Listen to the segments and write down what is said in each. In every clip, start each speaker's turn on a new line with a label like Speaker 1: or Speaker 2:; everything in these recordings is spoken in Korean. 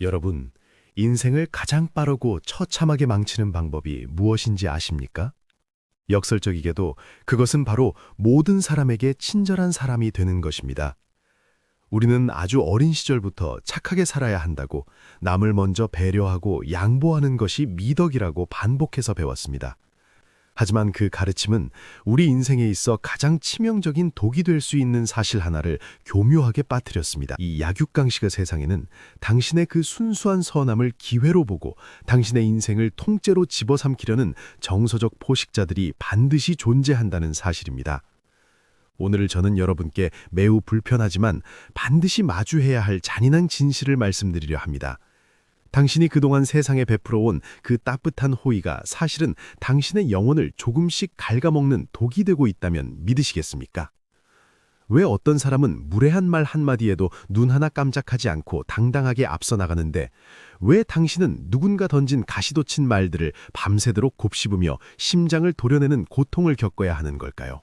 Speaker 1: 여러분, 인생을 가장 빠르고 처참하게 망치는 방법이 무엇인지 아십니까? 역설적이게도 그것은 바로 모든 사람에게 친절한 사람이 되는 것입니다. 우리는 아주 어린 시절부터 착하게 살아야 한다고 남을 먼저 배려하고 양보하는 것이 미덕이라고 반복해서 배웠습니다. 하지만 그 가르침은 우리 인생에 있어 가장 치명적인 독이 될 수 있는 사실 하나를 교묘하게 빠뜨렸습니다. 이 약육강식의 세상에는 당신의 그 순수한 선함을 기회로 보고 당신의 인생을 통째로 집어삼키려는 정서적 포식자들이 반드시 존재한다는 사실입니다. 오늘 저는 여러분께 매우 불편하지만 반드시 마주해야 할 잔인한 진실을 말씀드리려 합니다. 당신이 그동안 세상에 베풀어온 그 따뜻한 호의가 사실은 당신의 영혼을 조금씩 갉아먹는 독이 되고 있다면 믿으시겠습니까? 왜 어떤 사람은 무례한 말 한마디에도 눈 하나 깜짝하지 않고 당당하게 앞서 나가는데 왜 당신은 누군가 던진 가시돋친 말들을 밤새도록 곱씹으며 심장을 도려내는 고통을 겪어야 하는 걸까요?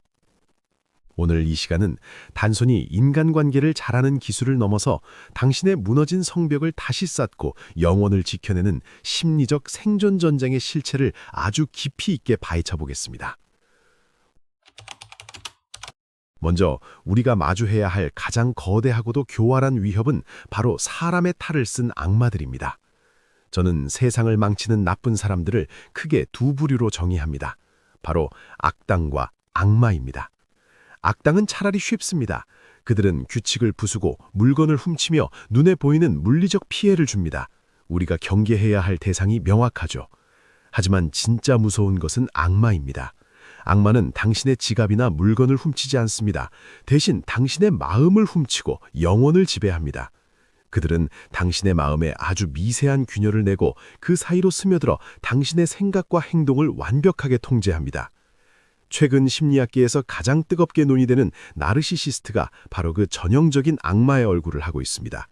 Speaker 1: 오늘 이 시간은 단순히 인간관계를 잘하는 기술을 넘어서 당신의 무너진 성벽을 다시 쌓고 영혼을 지켜내는 심리적 생존 전쟁의 실체를 아주 깊이 있게 파헤쳐 보겠습니다. 먼저 우리가 마주해야 할 가장 거대하고도 교활한 위협은 바로 사람의 탈을 쓴 악마들입니다. 저는 세상을 망치는 나쁜 사람들을 크게 두 부류로 정의합니다. 바로 악당과 악마입니다. 악당은 차라리 쉽습니다. 그들은 규칙을 부수고 물건을 훔치며 눈에 보이는 물리적 피해를 줍니다. 우리가 경계해야 할 대상이 명확하죠. 하지만 진짜 무서운 것은 악마입니다. 악마는 당신의 지갑이나 물건을 훔치지 않습니다. 대신 당신의 마음을 훔치고 영혼을 지배합니다. 그들은 당신의 마음에 아주 미세한 균열을 내고 그 사이로 스며들어 당신의 생각과 행동을 완벽하게 통제합니다. 최근 심리학계에서 가장 뜨겁게 논의되는 나르시시스트가 바로 그 전형적인 악마의 얼굴을 하고 있습니다.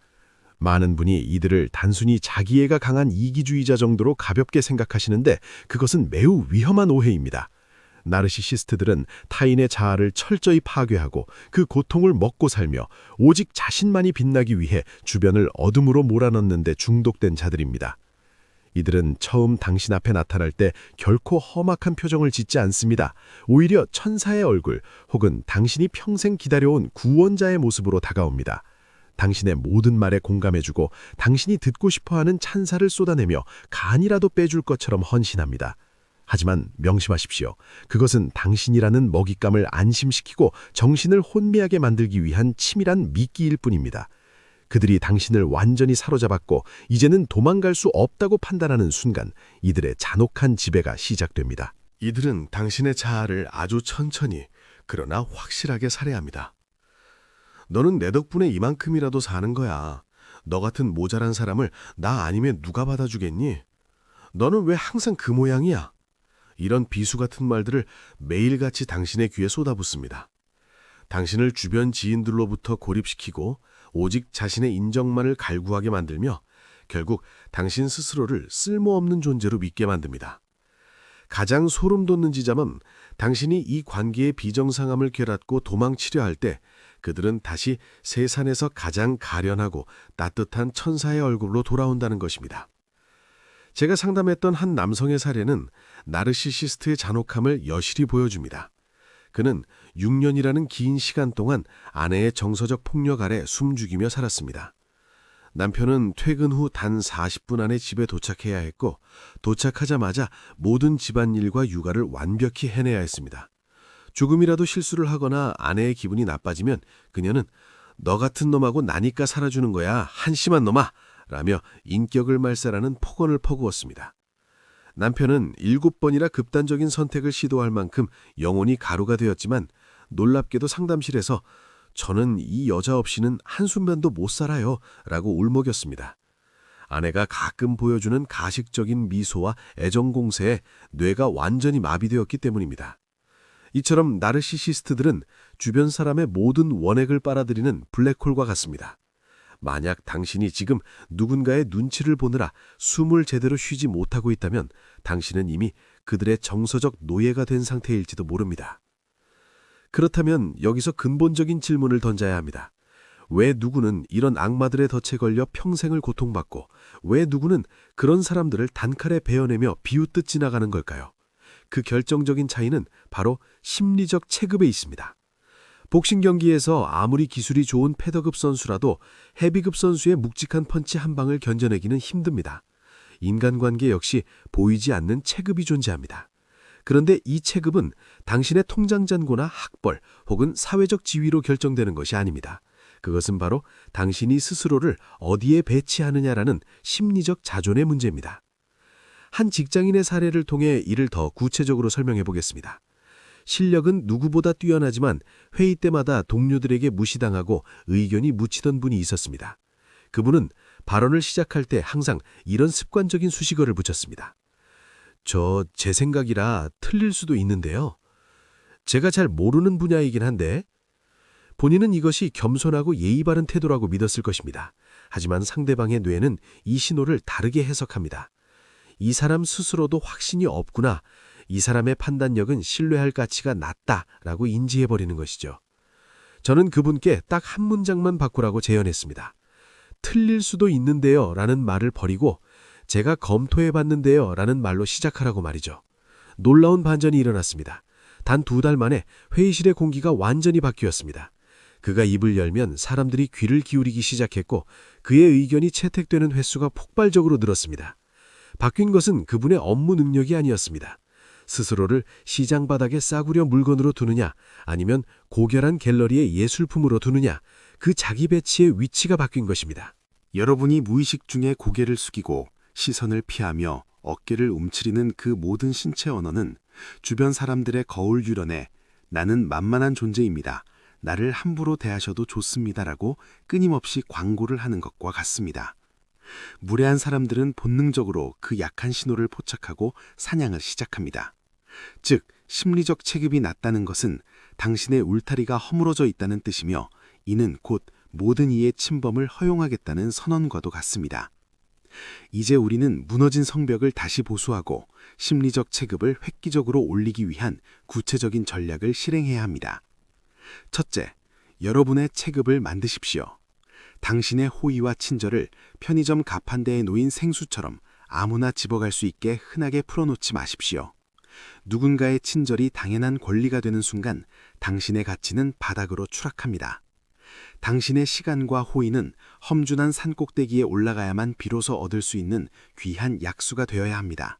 Speaker 1: 많은 분이 이들을 단순히 자기애가 강한 이기주의자 정도로 가볍게 생각하시는데 그것은 매우 위험한 오해입니다. 나르시시스트들은 타인의 자아를 철저히 파괴하고 그 고통을 먹고 살며 오직 자신만이 빛나기 위해 주변을 어둠으로 몰아넣는 데 중독된 자들입니다. 이들은 처음 당신 앞에 나타날 때 결코 험악한 표정을 짓지 않습니다. 오히려 천사의 얼굴 혹은 당신이 평생 기다려온 구원자의 모습으로 다가옵니다. 당신의 모든 말에 공감해주고 당신이 듣고 싶어하는 찬사를 쏟아내며 간이라도 빼줄 것처럼 헌신합니다. 하지만 명심하십시오. 그것은 당신이라는 먹잇감을 안심시키고 정신을 혼미하게 만들기 위한 치밀한 미끼일 뿐입니다. 그들이 당신을 완전히 사로잡았고 이제는 도망갈 수 없다고 판단하는 순간 이들의 잔혹한 지배가 시작됩니다. 이들은 당신의 자아를 아주 천천히 그러나 확실하게 살해합니다. 너는 내 덕분에 이만큼이라도 사는 거야. 너 같은 모자란 사람을 나 아니면 누가 받아주겠니? 너는 왜 항상 그 모양이야? 이런 비수 같은 말들을 매일같이 당신의 귀에 쏟아붓습니다. 당신을 주변 지인들로부터 고립시키고 오직 자신의 인정만을 갈구하게 만들며 결국 당신 스스로를 쓸모없는 존재로 믿게 만듭니다. 가장 소름 돋는 지점은 당신이 이 관계의 비정상함을 깨닫고 도망치려 할 때 그들은 다시 세상에서 가장 가련하고 따뜻한 천사의 얼굴로 돌아온다는 것입니다. 제가 상담했던 한 남성의 사례는 나르시시스트의 잔혹함을 여실히 보여줍니다. 그는 6년이라는 긴 시간 동안 아내의 정서적 폭력 아래 숨죽이며 살았습니다. 남편은 퇴근 후 단 40분 안에 집에 도착해야 했고 도착하자마자 모든 집안일과 육아를 완벽히 해내야 했습니다. 조금이라도 실수를 하거나 아내의 기분이 나빠지면 그녀는 너 같은 놈하고 나니까 살아주는 거야, 한심한 놈아! 라며 인격을 말살하는 폭언을 퍼부었습니다. 남편은 7번이나 극단적인 선택을 시도할 만큼 영혼이 가루가 되었지만 놀랍게도 상담실에서 저는 이 여자 없이는 한순간도 못 살아요 라고 울먹였습니다. 아내가 가끔 보여주는 가식적인 미소와 애정 공세에 뇌가 완전히 마비되었기 때문입니다. 이처럼 나르시시스트들은 주변 사람의 모든 원액을 빨아들이는 블랙홀과 같습니다. 만약 당신이 지금 누군가의 눈치를 보느라 숨을 제대로 쉬지 못하고 있다면 당신은 이미 그들의 정서적 노예가 된 상태일지도 모릅니다. 그렇다면 여기서 근본적인 질문을 던져야 합니다. 왜 누구는 이런 악마들의 덫에 걸려 평생을 고통받고 왜 누구는 그런 사람들을 단칼에 베어내며 비웃듯 지나가는 걸까요? 그 결정적인 차이는 바로 심리적 체급에 있습니다. 복싱 경기에서 아무리 기술이 좋은 패더급 선수라도 헤비급 선수의 묵직한 펀치 한 방을 견뎌내기는 힘듭니다. 인간관계 역시 보이지 않는 체급이 존재합니다. 그런데 이 체급은 당신의 통장 잔고나 학벌 혹은 사회적 지위로 결정되는 것이 아닙니다. 그것은 바로 당신이 스스로를 어디에 배치하느냐라는 심리적 자존의 문제입니다. 한 직장인의 사례를 통해 이를 더 구체적으로 설명해 보겠습니다. 실력은 누구보다 뛰어나지만 회의 때마다 동료들에게 무시당하고 의견이 묻히던 분이 있었습니다. 그분은 발언을 시작할 때 항상 이런 습관적인 수식어를 붙였습니다. 제 생각이라 틀릴 수도 있는데요. 제가 잘 모르는 분야이긴 한데 본인은 이것이 겸손하고 예의 바른 태도라고 믿었을 것입니다. 하지만 상대방의 뇌는 이 신호를 다르게 해석합니다. 이 사람 스스로도 확신이 없구나. 이 사람의 판단력은 신뢰할 가치가 낮다라고 인지해버리는 것이죠. 저는 그분께 딱 한 문장만 바꾸라고 제안했습니다. 틀릴 수도 있는데요 라는 말을 버리고 제가 검토해봤는데요 라는 말로 시작하라고 말이죠. 놀라운 반전이 일어났습니다. 단 2달 만에 회의실의 공기가 완전히 바뀌었습니다. 그가 입을 열면 사람들이 귀를 기울이기 시작했고 그의 의견이 채택되는 횟수가 폭발적으로 늘었습니다. 바뀐 것은 그분의 업무 능력이 아니었습니다. 스스로를 시장 바닥에 싸구려 물건으로 두느냐 아니면 고결한 갤러리의 예술품으로 두느냐 그 자기 배치의 위치가 바뀐 것입니다.
Speaker 2: 여러분이 무의식 중에 고개를 숙이고 시선을 피하며 어깨를 움츠리는 그 모든 신체 언어는 주변 사람들의 거울 유련에 나는 만만한 존재입니다. 나를 함부로 대하셔도 좋습니다라고 끊임없이 광고를 하는 것과 같습니다. 무례한 사람들은 본능적으로 그 약한 신호를 포착하고 사냥을 시작합니다. 즉, 심리적 체급이 낮다는 것은 당신의 울타리가 허물어져 있다는 뜻이며 이는 곧 모든 이의 침범을 허용하겠다는 선언과도 같습니다. 이제 우리는 무너진 성벽을 다시 보수하고 심리적 체급을 획기적으로 올리기 위한 구체적인 전략을 실행해야 합니다. 첫째, 여러분의 체급을 만드십시오. 당신의 호의와 친절을 편의점 가판대에 놓인 생수처럼 아무나 집어갈 수 있게 흔하게 풀어놓지 마십시오. 누군가의 친절이 당연한 권리가 되는 순간 당신의 가치는 바닥으로 추락합니다. 당신의 시간과 호의는 험준한 산꼭대기에 올라가야만 비로소 얻을 수 있는 귀한 약수가 되어야 합니다.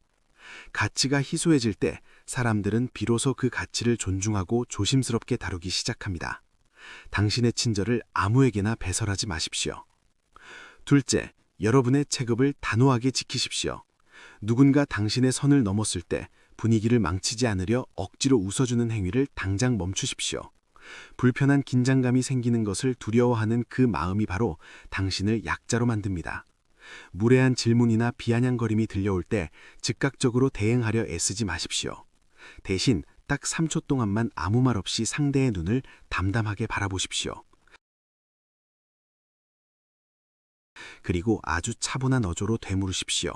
Speaker 2: 가치가 희소해질 때 사람들은 비로소 그 가치를 존중하고 조심스럽게 다루기 시작합니다. 당신의 친절을 아무에게나 배설하지 마십시오. 둘째, 여러분의 체급을 단호하게 지키십시오. 누군가 당신의 선을 넘었을 때 분위기를 망치지 않으려 억지로 웃어주는 행위를 당장 멈추십시오. 불편한 긴장감이 생기는 것을 두려워하는 그 마음이 바로 당신을 약자로 만듭니다. 무례한 질문이나 비아냥거림이 들려올 때 즉각적으로 대응하려 애쓰지 마십시오. 대신 딱 3초 동안만 아무 말 없이 상대의 눈을 담담하게 바라보십시오. 그리고 아주 차분한 어조로 되물으십시오.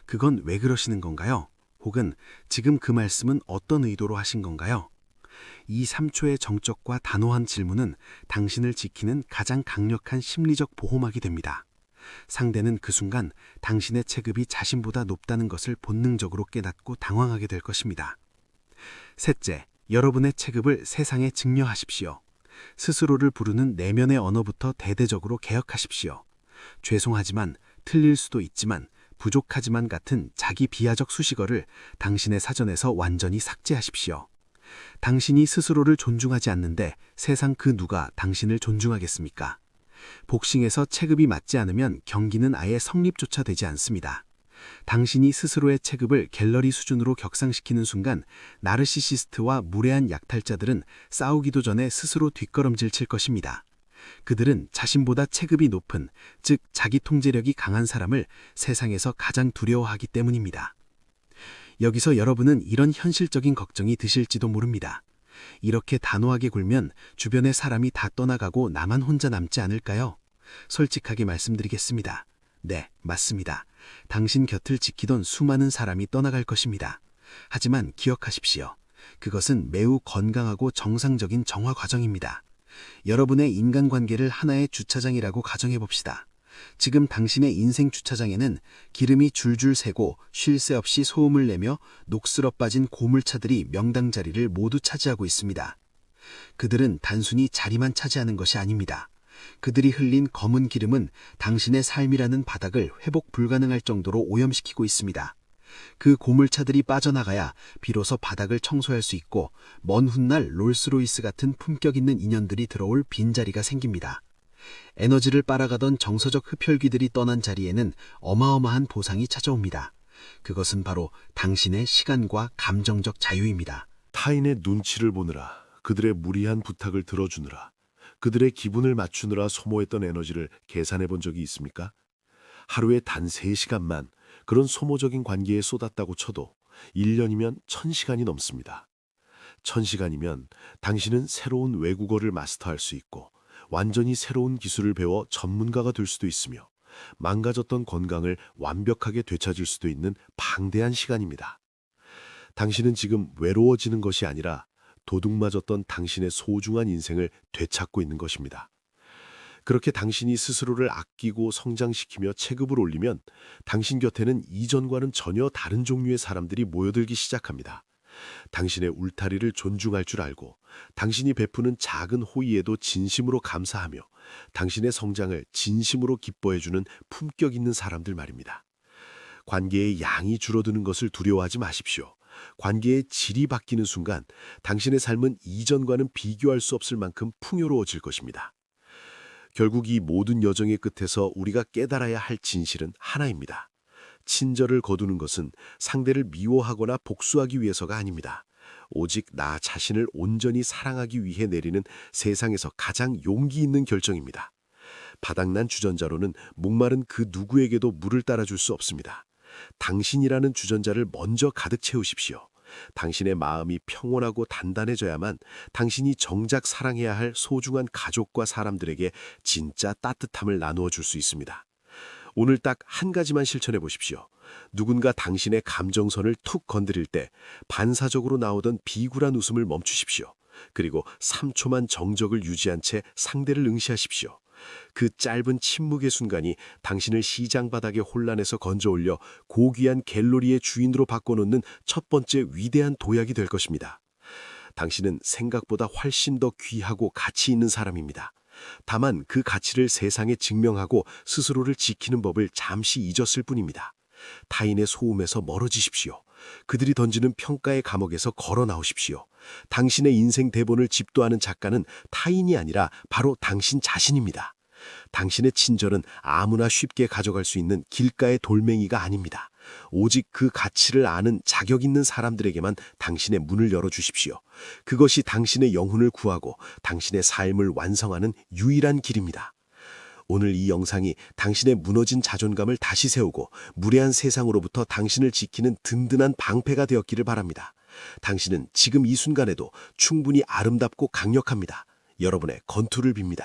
Speaker 2: 그건 왜 그러시는 건가요? 혹은 지금 그 말씀은 어떤 의도로 하신 건가요? 이 3초의 정적과 단호한 질문은 당신을 지키는 가장 강력한 심리적 보호막이 됩니다. 상대는 그 순간 당신의 체급이 자신보다 높다는 것을 본능적으로 깨닫고 당황하게 될 것입니다. 셋째, 여러분의 체급을 세상에 증여하십시오. 스스로를 부르는 내면의 언어부터 대대적으로 개혁하십시오. 죄송하지만, 틀릴 수도 있지만, 부족하지만 같은 자기 비하적 수식어를 당신의 사전에서 완전히 삭제하십시오. 당신이 스스로를 존중하지 않는데 세상 그 누가 당신을 존중하겠습니까? 복싱에서 체급이 맞지 않으면 경기는 아예 성립조차 되지 않습니다. 당신이 스스로의 체급을 갤러리 수준으로 격상시키는 순간 나르시시스트와 무례한 약탈자들은 싸우기도 전에 스스로 뒷걸음질 칠 것입니다. 그들은 자신보다 체급이 높은, 즉 자기 통제력이 강한 사람을 세상에서 가장 두려워하기 때문입니다. 여기서 여러분은 이런 현실적인 걱정이 드실지도 모릅니다. 이렇게 단호하게 굴면 주변의 사람이 다 떠나가고 나만 혼자 남지 않을까요? 솔직하게 말씀드리겠습니다. 네, 맞습니다. 당신 곁을 지키던 수많은 사람이 떠나갈 것입니다. 하지만 기억하십시오. 그것은 매우 건강하고 정상적인 정화 과정입니다. 여러분의 인간관계를 하나의 주차장이라고 가정해 봅시다. 지금 당신의 인생 주차장에는 기름이 줄줄 새고 쉴 새 없이 소음을 내며 녹슬어 빠진 고물차들이 명당 자리를 모두 차지하고 있습니다. 그들은 단순히 자리만 차지하는 것이 아닙니다. 그들이 흘린 검은 기름은 당신의 삶이라는 바닥을 회복 불가능할 정도로 오염시키고 있습니다. 그 고물차들이 빠져나가야 비로소 바닥을 청소할 수 있고 먼 훗날 롤스로이스 같은 품격 있는 인연들이 들어올 빈자리가 생깁니다. 에너지를 빨아가던 정서적 흡혈귀들이 떠난 자리에는 어마어마한 보상이 찾아옵니다. 그것은 바로 당신의 시간과 감정적 자유입니다.
Speaker 1: 타인의 눈치를 보느라, 그들의 무리한 부탁을 들어주느라, 그들의 기분을 맞추느라 소모했던 에너지를 계산해 본 적이 있습니까? 하루에 단 3시간만 그런 소모적인 관계에 쏟았다고 쳐도 1년이면 1000시간이 넘습니다. 1000시간이면 당신은 새로운 외국어를 마스터할 수 있고 완전히 새로운 기술을 배워 전문가가 될 수도 있으며 망가졌던 건강을 완벽하게 되찾을 수도 있는 방대한 시간입니다. 당신은 지금 외로워지는 것이 아니라 도둑맞았던 당신의 소중한 인생을 되찾고 있는 것입니다. 그렇게 당신이 스스로를 아끼고 성장시키며 체급을 올리면 당신 곁에는 이전과는 전혀 다른 종류의 사람들이 모여들기 시작합니다. 당신의 울타리를 존중할 줄 알고 당신이 베푸는 작은 호의에도 진심으로 감사하며 당신의 성장을 진심으로 기뻐해주는 품격 있는 사람들 말입니다. 관계의 양이 줄어드는 것을 두려워하지 마십시오. 관계의 질이 바뀌는 순간 당신의 삶은 이전과는 비교할 수 없을 만큼 풍요로워질 것입니다. 결국 이 모든 여정의 끝에서 우리가 깨달아야 할 진실은 하나입니다. 친절을 거두는 것은 상대를 미워하거나 복수하기 위해서가 아닙니다. 오직 나 자신을 온전히 사랑하기 위해 내리는 세상에서 가장 용기 있는 결정입니다. 바닥난 주전자로는 목마른 그 누구에게도 물을 따라줄 수 없습니다. 당신이라는 주전자를 먼저 가득 채우십시오. 당신의 마음이 평온하고 단단해져야만 당신이 정작 사랑해야 할 소중한 가족과 사람들에게 진짜 따뜻함을 나누어 줄 수 있습니다. 오늘 딱 한 가지만 실천해 보십시오. 누군가 당신의 감정선을 툭 건드릴 때 반사적으로 나오던 비굴한 웃음을 멈추십시오. 그리고 3초만 정적을 유지한 채 상대를 응시하십시오. 그 짧은 침묵의 순간이 당신을 시장 바닥의 혼란에서 건져 올려 고귀한 갤러리의 주인으로 바꿔놓는 첫 번째 위대한 도약이 될 것입니다. 당신은 생각보다 훨씬 더 귀하고 가치 있는 사람입니다. 다만 그 가치를 세상에 증명하고 스스로를 지키는 법을 잠시 잊었을 뿐입니다. 타인의 소음에서 멀어지십시오. 그들이 던지는 평가의 감옥에서 걸어 나오십시오. 당신의 인생 대본을 집도하는 작가는 타인이 아니라 바로 당신 자신입니다. 당신의 친절은 아무나 쉽게 가져갈 수 있는 길가의 돌멩이가 아닙니다. 오직 그 가치를 아는 자격 있는 사람들에게만 당신의 문을 열어주십시오. 그것이 당신의 영혼을 구하고 당신의 삶을 완성하는 유일한 길입니다. 오늘 이 영상이 당신의 무너진 자존감을 다시 세우고 무례한 세상으로부터 당신을 지키는 든든한 방패가 되었기를 바랍니다. 당신은 지금 이 순간에도 충분히 아름답고 강력합니다. 여러분의 건투를 빕니다.